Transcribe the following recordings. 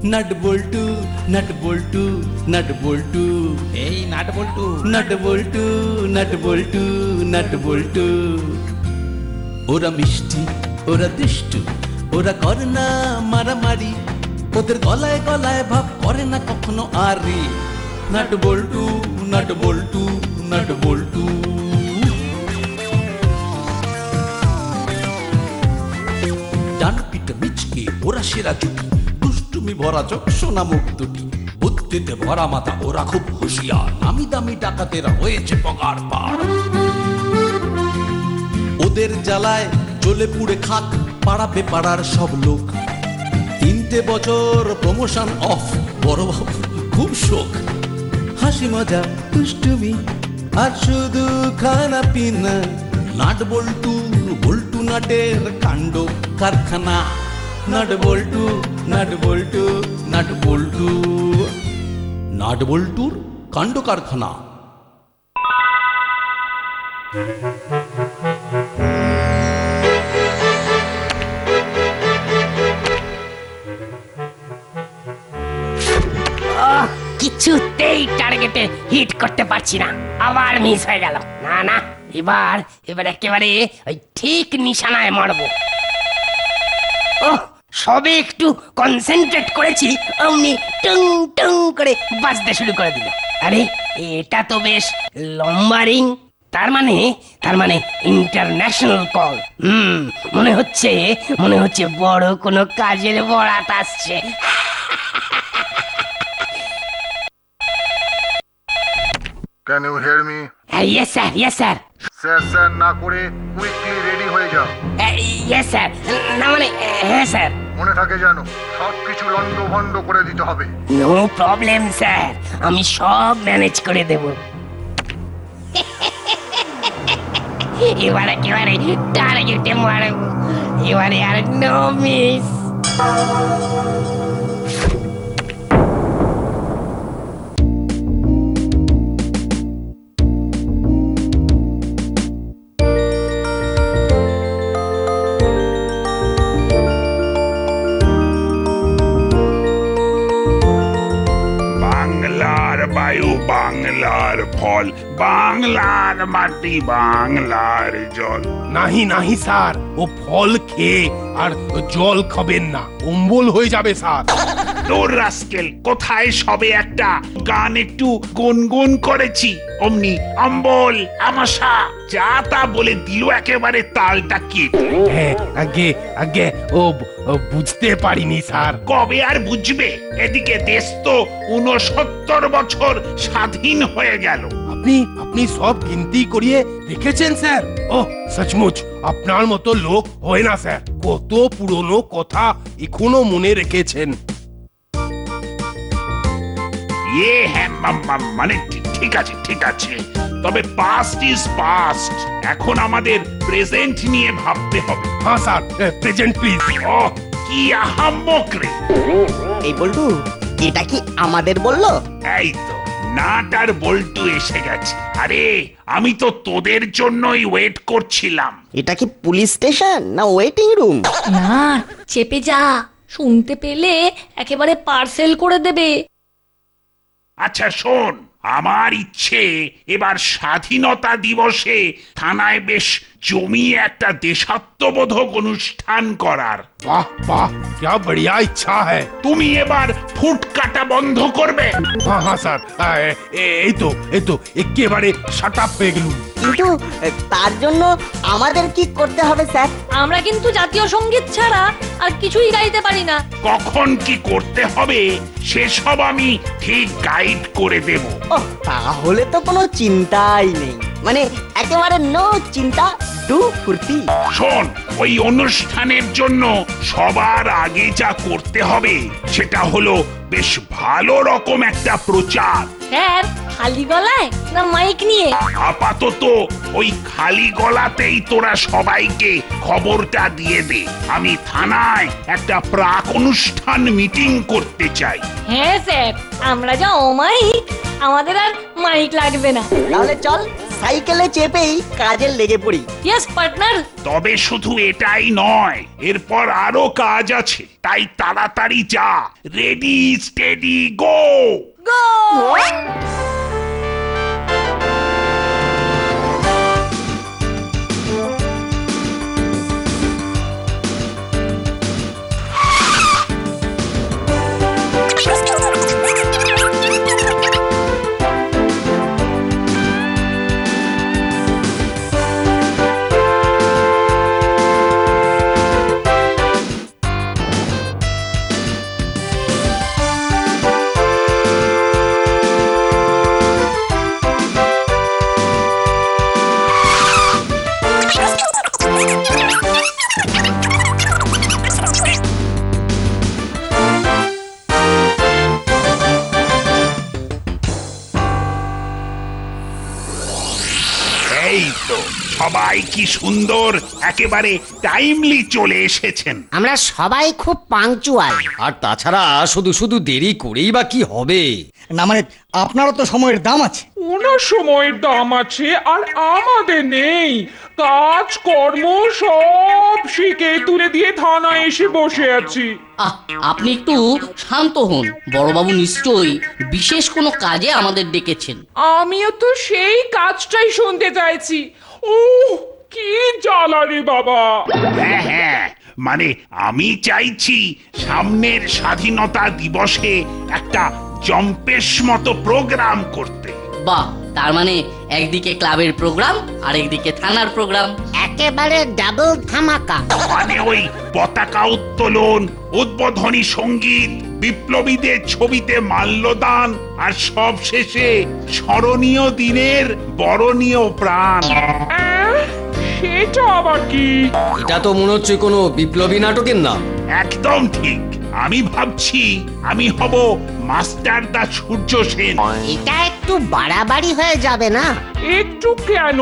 Nut বল্টু nut বল্টু nut বল্টু এই nut বল্টু। Nut বল্টু nut বল্টু nut বল্টু। ওরা মিষ্টি, ওরা দুষ্টু, ওরা করে না মারামারি, ওদের গলায় গলায় ভাব করে না কখনো আরি। নাট বল্টু নাট বল্টু নাট বল্টু। ডান পিঠে মিচকে ওরা সেরা জুটি, দুষ্টুমি ভরা চোখ সোনা মুখ দুটি, বুদ্ধিতে ভরা মাথা ওরা খুব হুঁশিয়ার, নামি দামি ডাকাতেরা হয়েছে পগার পার। ওদের জ্বালায় জ্বলে পুড়ে খাক পাড়াবে পাড়ার সব লোক। 3টে বছর প্রমোশন অফ, বড় বাবু খুব শোক। হাসি মজা দুষ্টুমি আর শুধু খানা পিনা, নাট বল্টু বল্টু নাটের কাণ্ড কারখানা। নাট বল্টু নাট বল্টু নাট বল্টু, নাট বল্টুর কাণ্ড কারখানা। কিছুতেই টার্গেটে হিট করতে পারছি না, আবার মিস হয়ে গেল। না না, এবার এবার একেবারে ওই ঠিক নিশানায় মারবো। ওহ, সবে একটু কনসেন্ট্রেট করেছি, অমনি টং টং করে বাজতে শুরু করে দিল। আরে এটা তো বেশ লম্বা রিং, তার মানে ইন্টারন্যাশনাল কল। মনে হচ্ছে বড় কোনো কাজের বরাত আসছে। Can you hear me? Yes sir, yes sir. Sir না করে কুইকলি রেডি হয়ে যাও। ইয়েস স্যার, না মানে হ্যাঁ স্যার। মনে থাকে জানো, সবকিছু লন্ডভন্ড করে দিতে হবে। নো প্রবলেম স্যার, আমি সব ম্যানেজ করে দেব। এবারে টার্গেটে মারবো, এবারে আর নো মিস। বাংলার বায়ু, বাংলার ফল, বাংলার মাটি, বাংলার জল। নাহি নাহি স্যার, ও ফল খেয়ে আর জল খাবেন না, অম্বল হয়ে যাবে স্যার। তোর রাস্কেল, কোথায় সবে একটা গান একটু গুনগুন করেছি, অমনি অম্বল আমাশা যা তা বলে দিল একেবারে তালটা কেটে। হ্যাঁ, আগে ও বুঝতে পারিনি স্যার। কবে আর বুঝবে? এদিকে দেশ তো 69 বছর স্বাধীন হয়ে গেল। আপনি সব গিনতি করিয়ে দেখেছেন স্যার? ও সচমুচ আপনার মতো লোক হয় না স্যার, কত পুরনো কথা এখনো মনে রেখেছেন। হ্যাঁ, মানে ঠিক আছে, তবে পাস্ট ইজ পাস্ট, এখন আমাদের প্রেজেন্ট নিয়ে ভাবতে হবে। হ্যাঁ স্যার, প্রেজেন্ট প্লিজ। ও কি আহাম্মক রে! এই বল্টু, এটা কি আমাদের বললো? এই তো নাট আর বল্টু এসে গেছে। আরে আমি তো তোদের জন্যই ওয়েট করছিলাম। এটা কি পুলিশ স্টেশন না ওয়েটিং রুম? না, চেপে যা, শুনতে পেলে একেবারে পার্সেল করে দেবে। আচ্ছা শোন, আমার ইচ্ছে এবার স্বাধীনতা দিবসে থানায় বেশ জমিয়ে একটা দেশাত্মবোধক অনুষ্ঠান করার। বাহ বাহ, क्या बढ़िया इच्छा है। তুমি এবার ফুট কাটা বন্ধ করবে। হ্যাঁ স্যার, এই তো একেবারে শাট আপ হয়ে গেলুম। কিন্তু তার জন্য আমাদের কি করতে হবে স্যার? আমরা কিন্তু জাতীয় সঙ্গীত ছাড়া আর কিছুই গাইতে পারি না। কখন কি করতে হবে সেসব আমি ঠিক গাইড করে দেব। ও, তাহলে তো কোনো চিন্তাই নেই, মানে একেবারে নো চিন্তা, ডু ফুর্তি। শোন, ওই অনুষ্ঠানের জন্য সবার আগে যা করতে হবে সেটা হলো বেশ ভালো রকম একটা প্রচার। স্যার, খালি গলায় না মাইক নিয়ে? আপাতত ওই খালি গলাতেই তোরা সবাইকে খবরটা দিয়ে দে। আমি থানায় একটা প্রাক অনুষ্ঠান মিটিং করতে চাই। হ্যাঁ স্যার, আমরা যা অমাইক, আমাদের আর মাইক লাগবে না। তাহলে চল সাইকেলে চেপেই কাজে লেগে পড়ি। Yes partner. তবে শুধু এটাই নয়, এরপর আরো কাজ আছে, তাই তাড়াতাড়ি যা। Ready steady go. এই তো সবাই কি সুন্দর একেবারে টাইমলি চলে এসেছেন। আমরা সবাই খুব পাংচুয়াল। আর তাছাড়া শুধু শুধু দেরি করেই বা কি হবে? না মানে আপনারও তো সময়ের দাম আছে। ওনার সময়ের দাম আছে আর আমাদের নেই। কাজ কর্ম সব শিখে তুলে দিয়ে থানায় এসে বসে আছি। আপনি একটু শান্ত হন। বড়বাবু নিশ্চয়ই বিশেষ কোনো কাজে আমাদের ডেকেছেন। আমিও তো সেই কাজটাই শুনতে চাইছি। ও কি জ্বালা রে বাবা। হ্যাঁ হ্যাঁ, মানে আমি চাইছি সামনের স্বাধীনতা দিবসে একটা জম্পেশ মতো প্রোগ্রাম করতে। বাহ, তার মানে একদিকে ক্লাবের প্রোগ্রাম আর একদিকে থানার প্রোগ্রাম। একেবারে ডাবল ধামাকা। মানে ওই পতাকা উত্তোলন, উদ্বোধনী সঙ্গীত, বিপ্লবীদের ছবিতে মাল্যদান, আর সব শেষে স্মরণীয় দিনের বরণীয় প্রাণ। সেটা আবার কি? এটা তো মনে হচ্ছে কোনো বিপ্লবী নাটকের নাম। একদম ঠিক। আমি ভাবছি আমি হব মাস্টার দা সূর্য সেন। এটা একটু বাড়াবাড়ি হয়ে যাবে না? একটু কেন,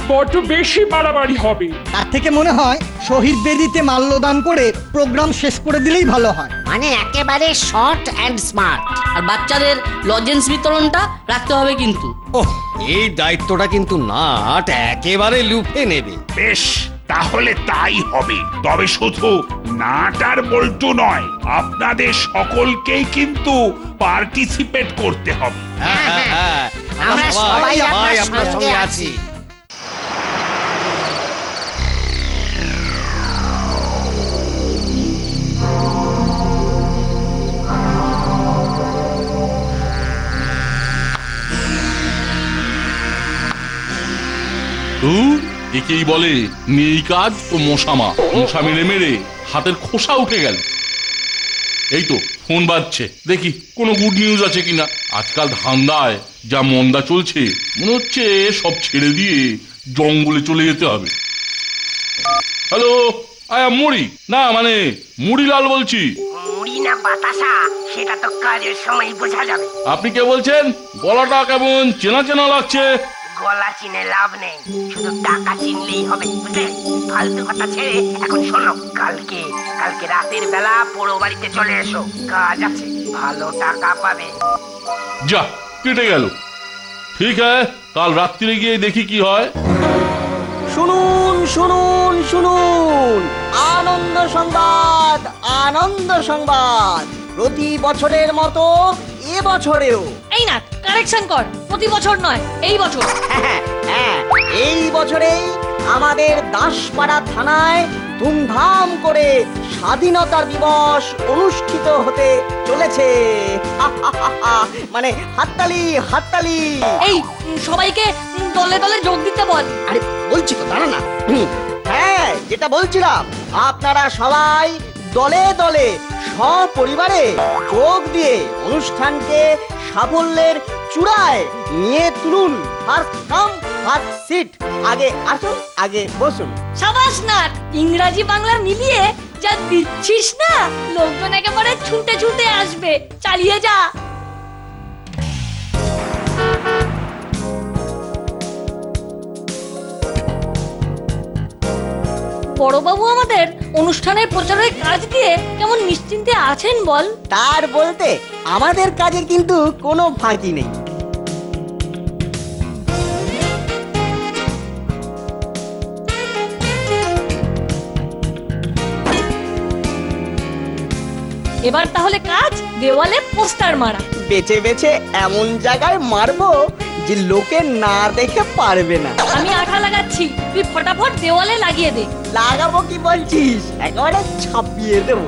বড্ড বেশি বাড়াবাড়ি হবে। তার থেকে মনে হয় শহীদ বেদিতে মাল্যদান করে প্রোগ্রাম শেষ করে দিলেই ভালো হয়। মানে একেবারে শর্ট অ্যান্ড স্মার্ট। আর বাচ্চাদের লজেন্স বিতরণটা রাখতে হবে কিন্তু। ওহ, এই দায়িত্বটা কিন্তু নাট একেবারে লুফে নেবে। বেশ, তাহলে তাই হবে। তবে শুধু নাট আর বল্টু নয়, আপনাদের সকলকেই কিন্তু পার্টিসিপেট করতে হবে। হ্যাঁ, হ্যাঁ, হ্যাঁ। আমরা সবাই আপনার আপনার সঙ্গে সঙ্গে আছি। আছি। একেই বলে নেই কাজ ও মশামা। মশা মেরে মেরে হাতের খোসা উঠে গেল। এই তো ফোন বাজছে, দেখি কোনো গুড নিউজ আছে কিনা। আজকাল ধান্দায় যা মন্দা চলছে, মনে হচ্ছে সব ছেড়ে দিয়ে জঙ্গলে চলে যেতে হবে। হ্যালো, আয়া মুড়ি না, মানে মুড়িলাল বলছি। মুড়ি না বাতাসা সেটা তো কাজের সময় বোঝা যাবে। আপনি কে বলছেন? গলাটা কেমন চেনা চেনা লাগছে। গলা চিনে লাভ নেই, শুধু টাকা চিনলেই হবে, বুঝলে? ফালতু কথা ছেড়ে এখন শোনো, কালকে রাতের বেলা পোড়ো বাড়িতে চলে এসো, কাজ আছে, ভালো টাকা পাবে। যা কেটে গেল। ঠিক আছে, কাল রাত্রিরে গিয়ে দেখি কি হয়। শুনুন শুনুন শুনুন, আনন্দ সংবাদ, আনন্দ সংবাদ। প্রতি বছরের মতো এবছরেও এই না, কারেকশন কর, প্রতি বছর নয়, এই বছর। হ্যাঁ, এই বছরেই আমাদের দাসপাড়া থানায় ধুমধাম করে স্বাধীনতা দিবস অনুষ্ঠিত হতে চলেছে। মানে হাততালি হাততালি। এই সবাইকে দলে দলে যোগ দিতে বল। আরে বলছি তো, দাঁড়া না। হ্যাঁ, যেটা বলছিলাম, আপনারা সবাই দলে দলে সপরিবারে যোগ দিয়ে অনুষ্ঠানকে সাফল্যের চূড়ায় নিয়ে তুলুন। First come first sit. আগে আসুন, আগে বসুন। সাবাস নাট, ইংরাজি বাংলা মিলিয়ে যা দিচ্ছিস না, লোকজন একেবারে ছুটে ছুটে আসবে। চালিয়ে যা। বড়বাবু আমাদের অনুষ্ঠানের প্রচারের কাজ দিয়ে কেমন নিশ্চিন্তে আছেন বল? তার বলতে আমাদের কাজে কিন্তু কোনো ফাঁকি নেই। এবার তাহলে কাজ দেওয়ালে পোস্টার মারা। বেছে বেছে এমন জায়গায় মারবো যে লোকে না দেখে পারবে না। আমি আঠা লাগাচ্ছি, তুই ফটাফট দেওয়ালে লাগিয়ে দে। লাগাবো কি বলছিস, একেবারে ছাপিয়ে দেবো।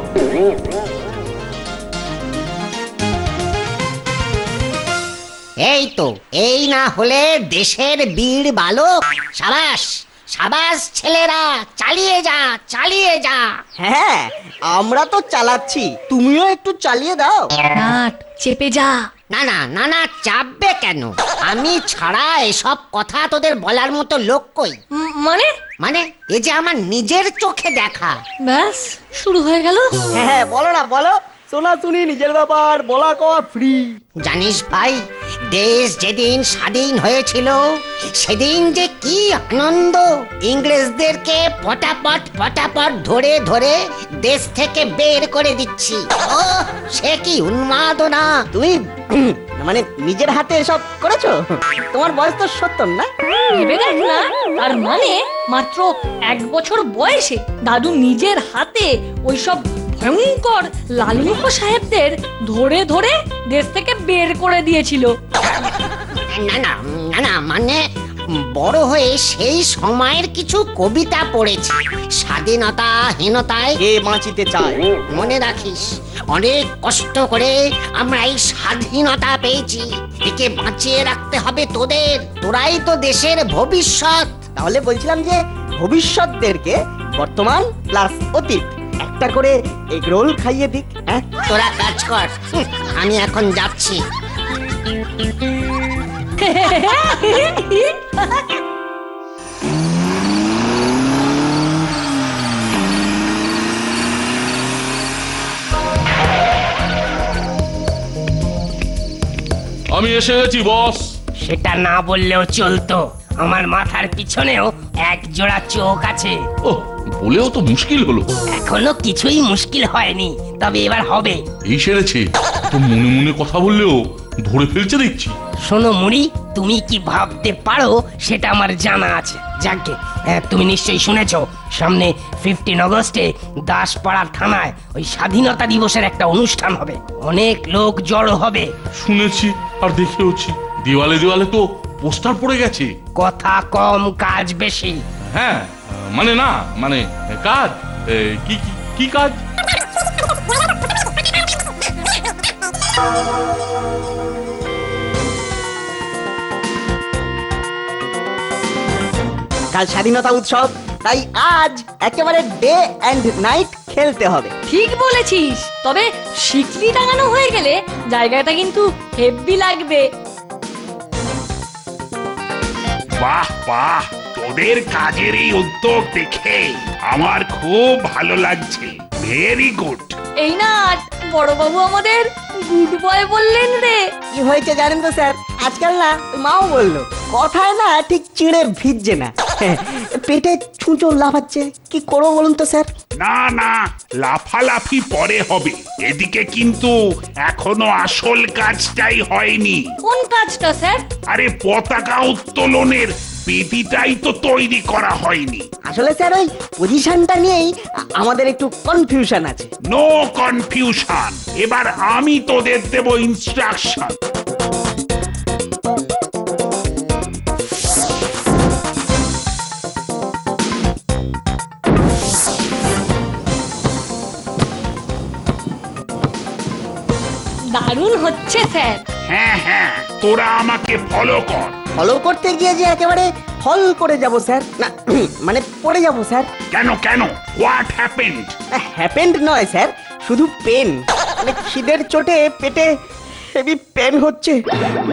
এই তো, এই না হলে দেশের বীর বালক। সাবাস সাবাস ছেলেরা, চালিয়ে যা চালিয়ে যা। হ্যাঁ, আমরা তো চালাচ্ছি, তুমিও একটু চালিয়ে দাও। নাট চেপে যা। না না না না, চাপবে কেন? আমি ছাড়া এসব কথা তোদের বলার মতো লোক কই? মানে মানে এ যে আমার নিজের চোখে দেখা। ব্যাস শুরু হয়ে গেল। হ্যাঁ বলো না, বলো। শোনা শুনি নিজের ব্যাপার, বলা কওয়া ফ্রি। জানিস ভাই, দেশ যেদিন স্বাধীন হয়েছিল সেদিন যে কি আনন্দ। ইংরেজদেরকে পটাপট পটাপট ধরে ধরে দেশ থেকে বের করে দিচ্ছি। ও সে কি উন্মাদনা! তুমি মানে নিজের হাতে এসব করেছো? তোমার বয়স তো 70 না? ভেবে দেখ না, তার মানে মাত্র 1 বছর বয়সে দাদু নিজের হাতে ওইসব ভয়ঙ্কর লালুমুখ সাহেবদের ধরে ধরে দেশ থেকে বের করে দিয়েছিল। না না না না, মানে বড় হয়ে সেই সময়ের কিছু কবিতা পড়েছি। স্বাধীনতাহীনতায় কে বাঁচিতে চায়? মনে রাখিস, অনেক কষ্ট করে আমরা এই স্বাধীনতা পেয়েছি। একে বাঁচিয়ে রাখতে হবে তোদের। তোরাই তো দেশের ভবিষ্যৎ। তাহলে বলছিলাম যে ভবিষ্যৎদেরকে বর্তমান প্লাস অতীত একটা করে এগ রোল খাইয়ে দিক। হ্যাঁ, তোরা কাজ কর, আমি এখন যাচ্ছি। আমি এসে গেছি বস। সেটা না বললেও চলতো, আমার মাথার পিছনেও এক জোড়া চোখ আছে। ও, বলেও তো মুশকিল হলো। এখনো কিছুই মুশকিল হয়নি, তবে এবার হবে। এই সেরেছে, তো মনে মনে কথা বললেও ধরে ফেলছে দেখছি। শোনো মুড়ি, তুমি কি ভাবতে পারো সেটা আমার জানা আছে। যাকে তুমি নিশ্চয়ই শুনেছো, সামনে 15 আগস্টে দাসপাড়ার থানায় ওই স্বাধীনতা দিবসের একটা অনুষ্ঠান হবে। অনেক লোক জড়ো হবে। শুনেছি আর দেখেওছি, দেওয়ালে দেওয়ালে তো পোস্টার পড়ে গেছে। কথা কম কাজ বেশি। হ্যাঁ, মানে না, মানে কাজ। কি কি কি কাজ? কাল স্বাধীনতা উৎসব, তাই আজ একেবারে ডে অ্যান্ড নাইট খেলতে হবে। ঠিক বলেছিস, তবে শিকলি টাঙানো হয়ে গেলে জায়গাটা কিন্তু হেভি লাগবে। বাহ বাহ, তোদের কাজের এই উদ্যোগ দেখে আমার খুব ভালো লাগছে। Very good. এই না, বড়বাবু আমাদের গুড বয় বললেন রে। কি হয়েছে জানেন তো স্যার, আজকাল না মাও বললো, কথায় না ঠিক চিড়ে ভিজছে না, পেটে ছুঁচো লাফাচ্ছে। কি করবো বলুন তো স্যার? না না, লাফালাফি পরে হবে, এদিকে কিন্তু এখনো আসল কাজটাই হয়নি। কোন কাজটা স্যার? আরে পতাকা উত্তোলনের বেদিটাই তো তৈরি করা হয়নি। আসলে স্যার ওই পজিশনটা নিয়েই আমাদের একটু কনফিউশন আছে। নো কনফিউশন, এবার আমি তোদের দেব ইনস্ট্রাকশন। দারুণ হচ্ছে স্যার। হ্যাঁ হ্যাঁ, তোরা আমাকে ফলো কর। ফলো করতে গিয়ে যে একেবারে ফল করে যাব স্যার, না মানে পড়ে যাব স্যার। কেন কেন, হোয়াট হ্যাপেন্ড? হ্যাপেন্ড নয় স্যার, শুধু পেন, মানে খিদের চোটে পেটে হেভি পেন হচ্ছে।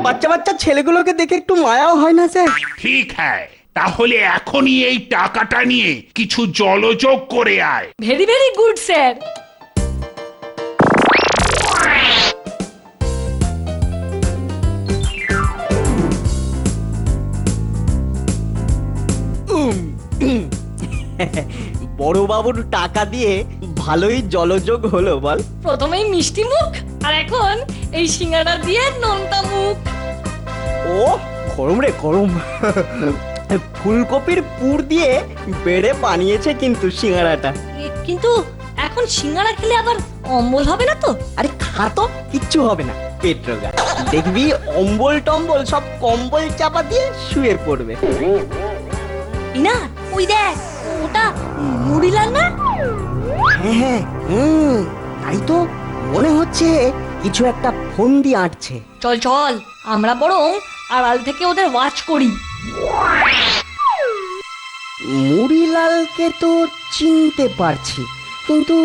বাচ্চা বাচ্চা ছেলেগুলোকে দেখে একটু মায়াও হয় না স্যার? ঠিক হ্যায়, তাহলে এখনই এই টাকাটা নিয়ে কিছু জলযোগ করে আয়। Very very good sir. বড় বাবুর টাকা দিয়ে ভালোই জলযোগ হলো বল। প্রথমেই মিষ্টি মুখ, আর এখন এই সিঙ্গাড়া দিয়ে নোনতা মুখ। ও গরম রে গরম। ফুলকপির পুর দিয়ে বেড়ে বানিয়েছে কিন্তু সিঙ্গাড়াটা। কিন্তু এখন সিঙ্গারা খেলে আবার অম্বল হবে না তো? আরে খা তো, কিচ্ছু হবে না, পেট রোগা। দেখবি অম্বল টম্বল সব কম্বল চাপা দিয়ে শুয়ে পড়বে। না ওই দেখ, ওটা মুড়িলাল না? হ্যাঁ, তাই তো মনে হচ্ছে কিছু একটা ফন্দি আঁটছে। চল চল, আমরা বরং আড়াল থেকে ওদের ওয়াচ করি। মুড়িলালকে তো চিনতে পারছি, কিন্তু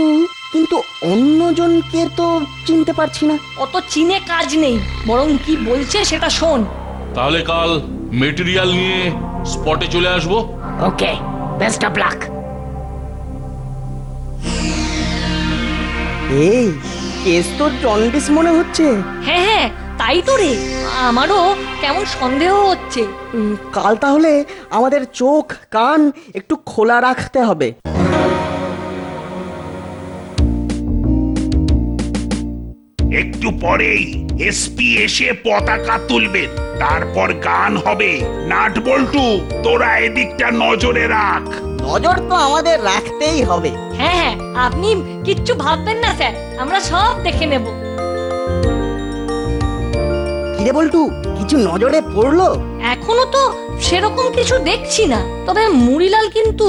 কিন্তু অন্যজনকে তো চিনতে পারছি না। অত চিনে কাজ নেই, বরং কি বলছে সেটা শোন। তাহলে কাল মেটেরিয়াল নিয়ে স্পটে চলে আসবো। ওকে, বেস্ট অফ লাক। এই কেস তো জন্ডিস মনে হচ্ছে। হ্যাঁ হ্যাঁ, তাই তো রে, আমারও কেমন সন্দেহ হচ্ছে। কাল তাহলে আমাদের চোখ কান একটু খোলা রাখতে হবে। একটু পরেই এসপি এসে পতাকা তুলবেন, তারপর গান হবে। নাট বল্টু, তোরা এদিকটা নজরে রাখ। নজর তো আমাদের রাখতেই হবে। হ্যাঁ হ্যাঁ, আপনি কিচ্ছু ভাববেন না স্যার, আমরা সব দেখে নেব। কিরে বল্টু, কিছু নজরে পড়লো? এখনো তো সেরকম কিছু দেখছি না, তবে মুড়িলাল কিন্তু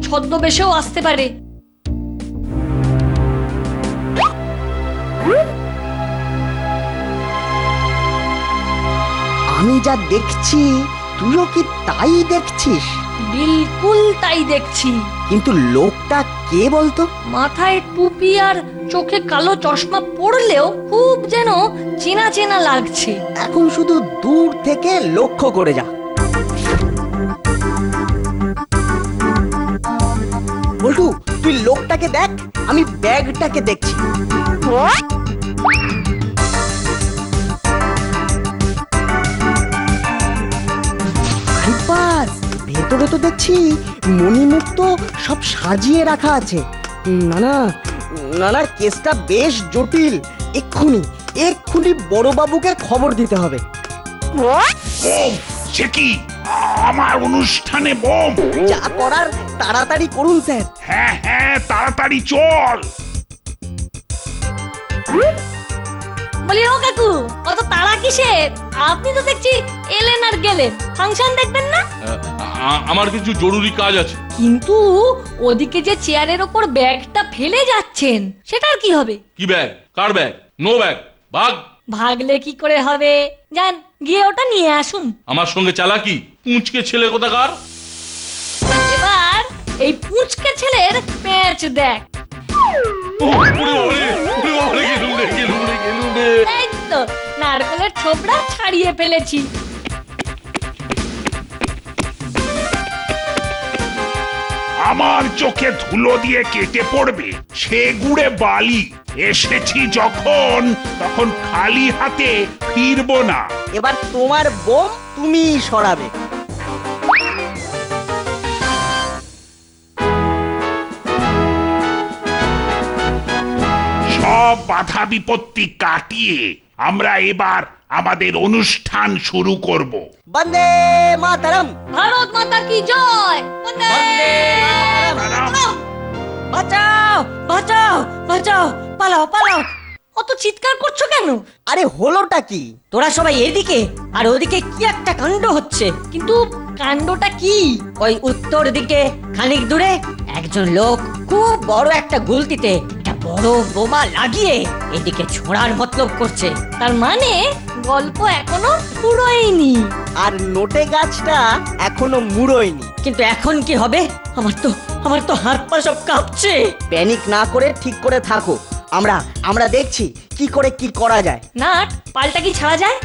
ছদ্মবেশেও আসতে পারে। আমি যা দেখছি তুইও কি তাই দেখছিস? বিলকুল তাই দেখছি। কিন্তু লোকটা কে বলতো? মাথায় টুপি আর চোখে কালো চশমা পরলেও খুব যেন চেনা চেনা লাগছে। এখন শুধু দূর থেকে লক্ষ্য করে যা। বল্টু, তুই লোকটাকে দেখ, আমি ব্যাগটাকে দেখছি। ভেতরে তো দেখছি মণিমুক্ত সব সাজিয়ে রাখা আছে। না না না না, কেসটা বেশ জটিল। এক্ষুনি বড়বাবুকে খবর দিতে হবে। বোম! সে কি আমার অনুষ্ঠানে বোম? যা করার তাড়াতাড়ি করুন স্যার। হ্যাঁ হ্যাঁ, তাড়াতাড়ি চল। বলি ও কাকু, অত তাড়া কিসের? আপনি তো দেখছি এলেন আর গেলেন, ফাংশন দেখবেন না? আমার কিছু জরুরি কাজ আছে। কিন্তু ওদিকে যে চেয়ারের ওপর ব্যাগটা ফেলে যাচ্ছেন, সেটার কি হবে? কি ব্যাগ? কার ব্যাগ? No bag. ভাগ। ভাগলে কি করে হবে? যান গিয়ে ওটা নিয়ে আসুন। আমার সঙ্গে চালাকি? পুঁচকে ছেলে কোথাকার। এবার এই পুঁচকে ছেলের প্যাঁচ দেখ। এই তো নারকেলের ছোবড়া ছাড়িয়ে ফেলেছি। আমার চোখে ধুলো দিয়ে কেটে পড়বে সে গুড়ে বালি। এসেছি যখন, তখন খালি হাতে ফিরবো না। এবার তোমার বোম তুমি সরাবে। সব বাধা বিপত্তি কাটিয়ে আমরা এবার আমাদের অনুষ্ঠান শুরু করব। বন্দে মাতরম। ভারত মাতা কি জয়। বন্দে মাতরম। বাঁচাও বাঁচাও বাঁচাও, পালাও পালাও। অত চিৎকার করছো কেন? আরে হলোটা কি? তোরা সবাই এদিকে, আর ওদিকে কি একটা কাণ্ড হচ্ছে। কিন্তু কাণ্ডটা কি? ওই উত্তর দিকে খানিক দূরে একজন লোক খুব বড় একটা গুলতিতে একটা বড় বোমা লাগিয়ে এদিকে ছোড়ার মতলব করছে। তার মানে গল্প এখনো পুরোয়নি, আর নোটে গাছটা এখনো মুড়োয়নি। কিন্তু এখন কি হবে? আমার তো হাত পা সব কাঁপছে। প্যানিক না করে ঠিক করে থাকো। আমরা দেখছি কি করে কি করা যায়। নাট, পাল্টা কি ছাড়া যায়?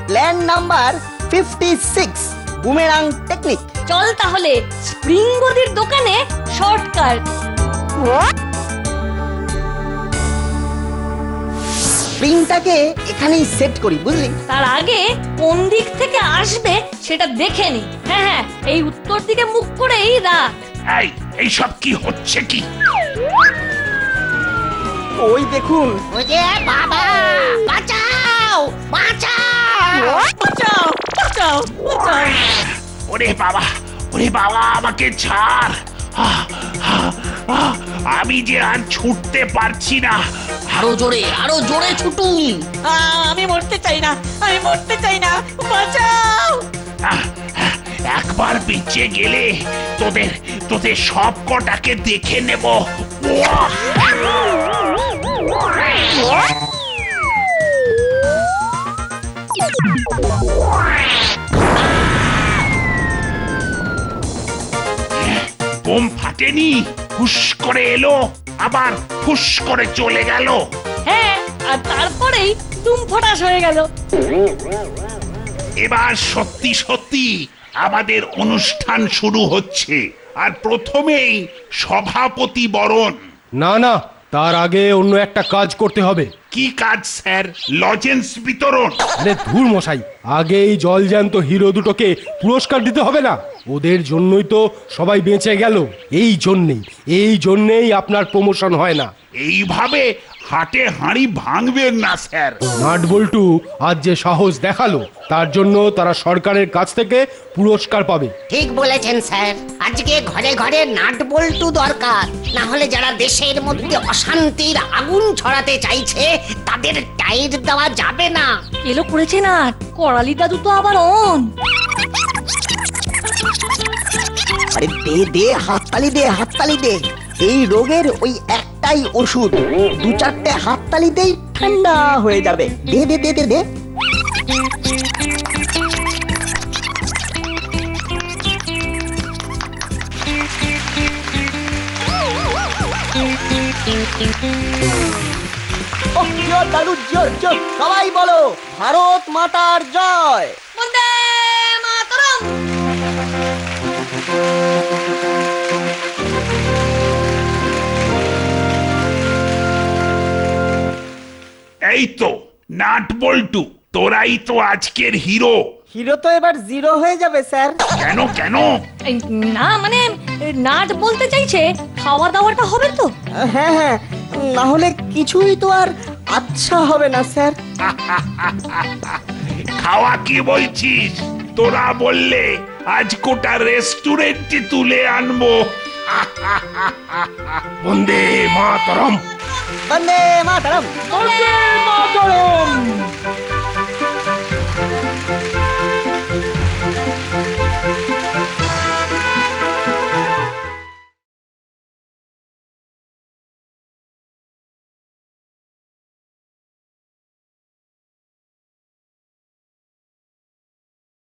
Plan number 56, boomerang technique. চল তাহলে স্প্রিং গদির দোকানে শর্টকাট। স্প্রিংটাকে এখানেই সেট করি, বুঝলি? তার আগে কোন দিক থেকে আসবে সেটা দেখে নি। হ্যাঁ হ্যাঁ, এই উত্তর দিকে মুখ করেই রাখ। এই সব কি হচ্ছে কি? ওই দেখুন। ওরে বাবা, বাঁচাও বাঁচাও বাঁচাও বাঁচাও বাঁচাও। ওরে বাবা, আমাকে ছাড়। আমি যে আর ছুটতে পারছি না। আরো জোরে ছুটুন। আমি মরতে চাই না, আমি মরতে চাই না, বাঁচাও। আহ, একবার বেঁচে গেলে তোদের সব কটাকে দেখে নেব। বোম ফাটেনি, হুশ করে এলো আবার ফুস করে চলে গেল। হ্যাঁ, আর তারপরেই দুম ফটাস হয়ে গেল। এবার সত্যি সত্যি আমাদের অনুষ্ঠান শুরু হচ্ছে, আর প্রথমেই সভাপতি বরণ। না না, তার আগে অন্য একটা কাজ করতে হবে। কি কাজ স্যার? লজেন্স বিতরণ? আরে ধুর মশাই, আগে এই জলজ্যান্ত হিরো দুটোকে পুরস্কার দিতে হবে না? ওদের জন্যই তো সবাই বেঁচে গেল। এই জন্যেই আপনার প্রমোশন হয় না। এইভাবে হাটে হাঁড়ি ভাঙবেন না স্যার। নাট বল্টু আজ যে সাহস দেখালো, তার জন্য তারা সরকারের কাছ থেকে পুরস্কার পাবে। ঠিক বলেছেন স্যার, আজকে ঘরে ঘরে নাট বল্টু দরকার, না হলে যারা দেশের মধ্যে অশান্তির আগুন ছড়াতে চাইছে তাদের টাইট দেওয়া যাবে না। এলো করেছে না, করালি দাদু তো আবার অন। আরে দে হাততালি দে। এই রোগের ওই একটাই ওষুধ, 2-4টে হাততালি দেই ঠান্ডা হয়ে যাবে। দে। জিও দাদু জিও, সবাই বলো ভারত মাতার জয়। বন্দে মাতরম। এই তো নাট বল্টু, তোরাই তো আজকের হিরো। হিরো তো এবার 0 হয়ে যাবে স্যার। কেন? এই, না মানে নাট বলতে চাইছে খাওয়া দাওয়াটা হবে তো। হ্যাঁ, না হলে কিছুই তো আর আচ্ছা হবে না স্যার। খাওয়া কি বলছিস? তোরা বললে আজ কোটা রেস্টুরেন্টে তুলে আনবো। বন্দে মাতরম। বন্দে মাতরম। বন্দে মাতরম।